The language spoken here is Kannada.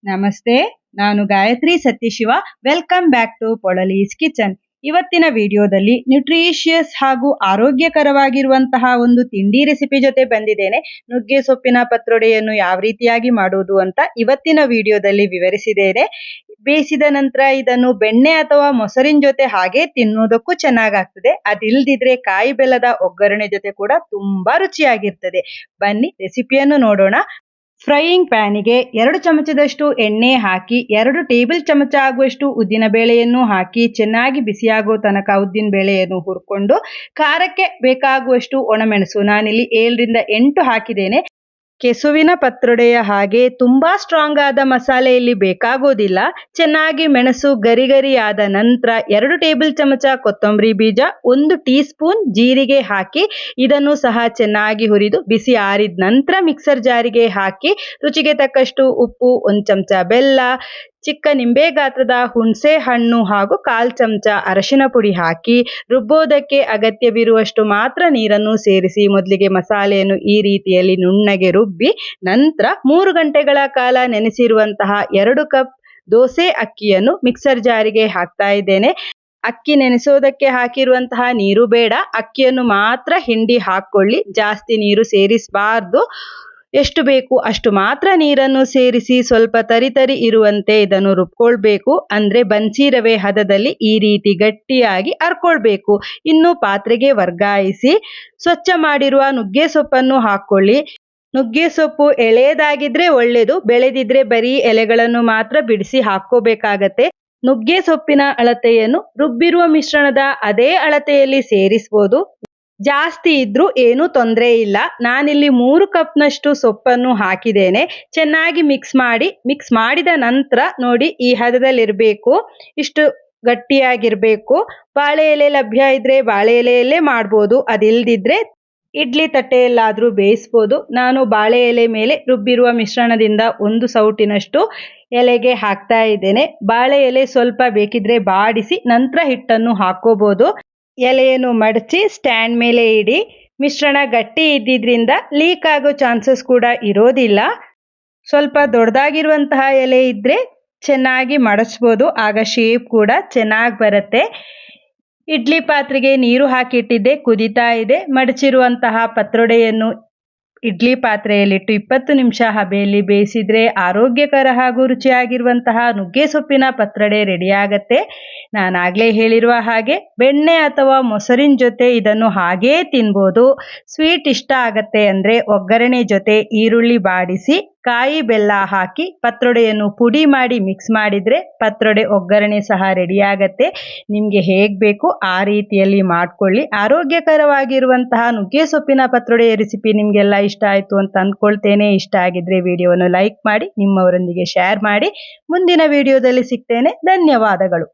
ನಮಸ್ತೆ, ನಾನು Gayatri Satyashiva. Welcome back to Polalis kitchen. ಇವತ್ತಿನ ವಿಡಿಯೋದಲ್ಲಿ ನ್ಯೂಟ್ರಿಷಿಯಸ್ ಹಾಗೂ ಆರೋಗ್ಯಕರವಾಗಿರುವಂತಹ ಒಂದು ತಿಂಡಿ ರೆಸಿಪಿ ಜೊತೆ ಬಂದಿದ್ದೇನೆ. ನುಗ್ಗೆ ಸೊಪ್ಪಿನ ಪತ್ರೊಡೆಯನ್ನು ಯಾವ ರೀತಿಯಾಗಿ ಮಾಡುವುದು ಅಂತ ಇವತ್ತಿನ ವಿಡಿಯೋದಲ್ಲಿ ವಿವರಿಸಿದ್ದೇನೆ. ಬೇಯಿಸಿದ ನಂತರ ಇದನ್ನು ಬೆಣ್ಣೆ ಅಥವಾ ಮೊಸರಿನ ಜೊತೆ ಹಾಗೆ ತಿನ್ನೋದಕ್ಕೂ ಚೆನ್ನಾಗಾಗ್ತದೆ. ಅದಿಲ್ದಿದ್ರೆ ಕಾಯಿ ಬೆಲ್ಲದ ಒಗ್ಗರಣೆ ಜೊತೆ ಕೂಡ ತುಂಬಾ ರುಚಿಯಾಗಿರ್ತದೆ. ಬನ್ನಿ ರೆಸಿಪಿಯನ್ನು ನೋಡೋಣ. ಫ್ರೈಯಿಂಗ್ ಪ್ಯಾನಿಗೆ 2 ಚಮಚದಷ್ಟು ಎಣ್ಣೆ ಹಾಕಿ 2 ಟೇಬಲ್ ಚಮಚ ಆಗುವಷ್ಟು ಉದ್ದಿನ ಬೇಳೆಯನ್ನು ಹಾಕಿ ಚೆನ್ನಾಗಿ ಬಿಸಿಯಾಗೋ ತನಕ ಉದ್ದಿನ ಬೇಳೆಯನ್ನು ಹುರ್ಕೊಂಡು ಖಾರಕ್ಕೆ ಬೇಕಾಗುವಷ್ಟು ಒಣಮೆಣಸು, ನಾನಿಲ್ಲಿ 7ರಿಂದ 8 ಹಾಕಿದ್ದೇನೆ. ಕೆಸುವಿನ ಪತ್ರೊಡೆಯ ಹಾಗೆ ತುಂಬಾ ಸ್ಟ್ರಾಂಗ್ ಆದ ಮಸಾಲೆ ಇಲ್ಲಿ ಬೇಕಾಗೋದಿಲ್ಲ. ಚೆನ್ನಾಗಿ ಮೆಣಸು ಗರಿ ಗರಿ ಆದ ನಂತರ 2 ಟೇಬಲ್ ಚಮಚ ಕೊತ್ತಂಬರಿ ಬೀಜ, 1 ಟೀ ಸ್ಪೂನ್ ಜೀರಿಗೆ ಹಾಕಿ ಇದನ್ನು ಸಹ ಚೆನ್ನಾಗಿ ಹುರಿದು ಬಿಸಿ ಆರಿದ ನಂತರ ಮಿಕ್ಸರ್ ಜಾರಿಗೆ ಹಾಕಿ ರುಚಿಗೆ ತಕ್ಕಷ್ಟು ಉಪ್ಪು, 1 ಚಮಚ ಬೆಲ್ಲ, ಚಿಕ್ಕ ನಿಂಬೆ ಗಾತ್ರದ ಹುಣಸೆ ಹಣ್ಣು ಹಾಗೂ 1/4 ಚಮಚ ಅರಶಿನ ಪುಡಿ ಹಾಕಿ ರುಬ್ಬೋದಕ್ಕೆ ಅಗತ್ಯವಿರುವಷ್ಟು ಮಾತ್ರ ನೀರನ್ನು ಸೇರಿಸಿ ಮೊದಲಿಗೆ ಮಸಾಲೆಯನ್ನು ಈ ರೀತಿಯಲ್ಲಿ ನುಣ್ಣಗೆ ರುಬ್ಬಿ ನಂತರ 3 ಗಂಟೆಗಳ ಕಾಲ ನೆನೆಸಿರುವಂತಹ 2 ಕಪ್ ದೋಸೆ ಅಕ್ಕಿಯನ್ನು ಮಿಕ್ಸರ್ ಜಾರಿಗೆ ಹಾಕ್ತಾ ಇದ್ದೇನೆ. ಅಕ್ಕಿ ನೆನೆಸೋದಕ್ಕೆ ಹಾಕಿರುವಂತಹ ನೀರು ಬೇಡ, ಅಕ್ಕಿಯನ್ನು ಮಾತ್ರ ಹಿಂಡಿ ಹಾಕೊಳ್ಳಿ. ಜಾಸ್ತಿ ನೀರು ಸೇರಿಸಬಾರ್ದು. ಎಷ್ಟು ಬೇಕು ಅಷ್ಟು ಮಾತ್ರ ನೀರನ್ನು ಸೇರಿಸಿ ಸ್ವಲ್ಪ ತರಿ ಇರುವಂತೆ ಇದನ್ನು ರುಬ್ಕೊಳ್ಬೇಕು. ಅಂದ್ರೆ ಬನ್ಸಿ ರವೆ ಹದದಲ್ಲಿ ಈ ರೀತಿ ಗಟ್ಟಿಯಾಗಿ ಅರ್ಕೊಳ್ಬೇಕು. ಇನ್ನು ಪಾತ್ರೆಗೆ ವರ್ಗಾಯಿಸಿ ಸ್ವಚ್ಛ ಮಾಡಿರುವ ನುಗ್ಗೆ ಸೊಪ್ಪನ್ನು ಹಾಕೊಳ್ಳಿ. ನುಗ್ಗೆ ಸೊಪ್ಪು ಎಳೆಯದಾಗಿದ್ರೆ ಒಳ್ಳೆಯದು, ಬೆಳೆದಿದ್ರೆ ಬರೀ ಎಲೆಗಳನ್ನು ಮಾತ್ರ ಬಿಡಿಸಿ ಹಾಕೋಬೇಕಾಗತ್ತೆ. ನುಗ್ಗೆ ಸೊಪ್ಪಿನ ಅಳತೆಯನ್ನು ರುಬ್ಬಿರುವ ಮಿಶ್ರಣದ ಅದೇ ಅಳತೆಯಲ್ಲಿ ಸೇರಿಸಬಹುದು. ಜಾಸ್ತಿ ಇದ್ರೂ ಏನೂ ತೊಂದರೆ ಇಲ್ಲ. ನಾನಿಲ್ಲಿ 3 ಕಪ್ನಷ್ಟು ಸೊಪ್ಪನ್ನು ಹಾಕಿದ್ದೇನೆ. ಚೆನ್ನಾಗಿ ಮಿಕ್ಸ್ ಮಾಡಿದ ನಂತರ ನೋಡಿ ಈ ಹದದಲ್ಲಿರಬೇಕು, ಇಷ್ಟು ಗಟ್ಟಿಯಾಗಿರಬೇಕು. ಬಾಳೆ ಎಲೆ ಲಭ್ಯ ಇದ್ರೆ ಬಾಳೆ ಎಲೆಯಲ್ಲೇ ಮಾಡ್ಬೋದು, ಅದಿಲ್ದಿದ್ರೆ ಇಡ್ಲಿ ತಟ್ಟೆಯಲ್ಲಾದರೂ ಬೇಯಿಸ್ಬೋದು. ನಾನು ಬಾಳೆ ಎಲೆ ಮೇಲೆ ರುಬ್ಬಿರುವ ಮಿಶ್ರಣದಿಂದ 1 ಸೌಟಿನಷ್ಟು ಎಲೆಗೆ ಹಾಕ್ತಾ ಇದ್ದೇನೆ. ಬಾಳೆ ಎಲೆ ಸ್ವಲ್ಪ ಬೇಕಿದ್ರೆ ಬಾಡಿಸಿ ನಂತರ ಹಿಟ್ಟನ್ನು ಹಾಕೋಬಹುದು. ಎಲೆಯನ್ನು ಮಡಚಿ ಸ್ಟ್ಯಾಂಡ್ ಮೇಲೆ ಇಡಿ. ಮಿಶ್ರಣ ಗಟ್ಟಿ ಇದ್ದಿದ್ರಿಂದ ಲೀಕ್ ಆಗೋ ಚಾನ್ಸಸ್ ಕೂಡ ಇರೋದಿಲ್ಲ. ಸ್ವಲ್ಪ ದೊಡ್ಡದಾಗಿರುವಂತಹ ಎಲೆ ಇದ್ರೆ ಚೆನ್ನಾಗಿ ಮಡಚ್ಬೋದು, ಆಗ ಶೇಪ್ ಕೂಡ ಚೆನ್ನಾಗಿ ಬರುತ್ತೆ. ಇಡ್ಲಿ ಪಾತ್ರೆಗೆ ನೀರು ಹಾಕಿಟ್ಟಿದ್ದೆ, ಕುದೀತಾ ಇದೆ. ಮಡಚಿರುವಂತಹ ಪತ್ರೊಡೆಯನ್ನು ಇಡ್ಲಿ ಪಾತ್ರೆಯಲ್ಲಿಟ್ಟು 20 ನಿಮಿಷ ಹಬೆಯಲ್ಲಿ ಬೇಯಿಸಿದ್ರೆ ಆರೋಗ್ಯಕರ ಹಾಗೂ ರುಚಿಯಾಗಿರುವಂತಹ ನುಗ್ಗೆ ಸೊಪ್ಪಿನ ಪತ್ರೊಡೆ ರೆಡಿಯಾಗತ್ತೆ. ನಾನಾಗಲೇ ಹೇಳಿರುವ ಹಾಗೆ ಬೆಣ್ಣೆ ಅಥವಾ ಮೊಸರಿನ ಜೊತೆ ಇದನ್ನು ಹಾಗೇ ತಿನ್ಬೋದು. ಸ್ವೀಟ್ ಇಷ್ಟ ಆಗತ್ತೆ ಅಂದರೆ ಒಗ್ಗರಣೆ ಜೊತೆ ಈರುಳ್ಳಿ ಬಾಡಿಸಿ ಕಾಯಿ ಬೆಲ್ಲ ಹಾಕಿ ಪತ್ರೊಡೆಯನ್ನು ಪುಡಿ ಮಾಡಿ ಮಿಕ್ಸ್ ಮಾಡಿದರೆ ಪತ್ರೊಡೆ ಒಗ್ಗರಣೆ ಸಹ ರೆಡಿಯಾಗತ್ತೆ. ನಿಮಗೆ ಹೇಗೆ ಬೇಕು ಆ ರೀತಿಯಲ್ಲಿ ಮಾಡ್ಕೊಳ್ಳಿ. ಆರೋಗ್ಯಕರವಾಗಿರುವಂತಹ ನುಗ್ಗೆ ಸೊಪ್ಪಿನ ಪತ್ರೊಡೆ ರೆಸಿಪಿ ನಿಮಗೆಲ್ಲ ಇಷ್ಟ ಆಯಿತು ಅಂತ ಅಂದ್ಕೊಳ್ತೇನೆ. ಇಷ್ಟ ಆಗಿದ್ರೆ ವಿಡಿಯೋವನ್ನು ಲೈಕ್ ಮಾಡಿ, ನಿಮ್ಮವರೊಂದಿಗೆ ಶೇರ್ ಮಾಡಿ. ಮುಂದಿನ ವಿಡಿಯೋದಲ್ಲಿ ಸಿಗ್ತೇನೆ. ಧನ್ಯವಾದಗಳು.